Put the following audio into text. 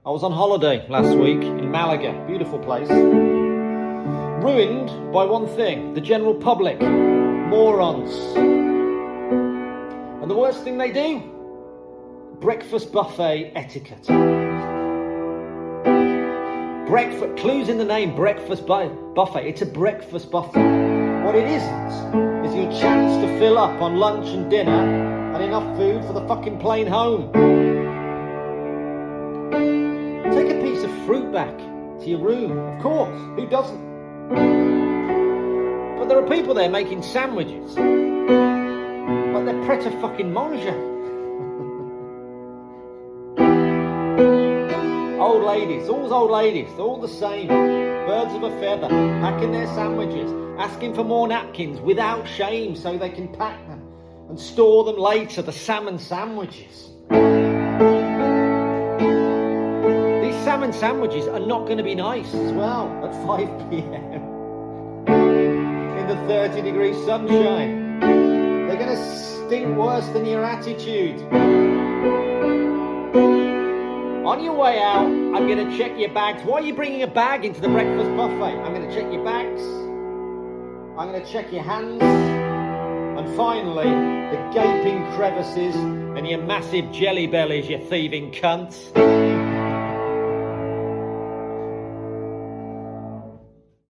I was on holiday last week in Malaga, beautiful place. Ruined by one thing, the general public, morons. And the worst thing they do, breakfast buffet etiquette. Breakfast, clues in the name, breakfast buffet. It's a breakfast buffet. What it isn't is your chance to fill up on lunch and dinner and enough food for the fucking plane home. Take a piece of fruit back to your room, of course, who doesn't? But there are people there making sandwiches like they're pret a fucking manger. Old ladies, all the same, birds of a feather, packing their sandwiches, asking for more napkins without shame so they can pack them and store them later, the salmon sandwiches. These salmon sandwiches are not going to be nice as well at 5 p.m. in the 30-degree sunshine. They're going to stink worse than your attitude. On your way out, I'm going to check your bags. Why are you bringing a bag into the breakfast buffet? I'm going to check your bags. I'm going to check your hands. And finally, the gaping crevices and your massive jelly bellies, you thieving cunts.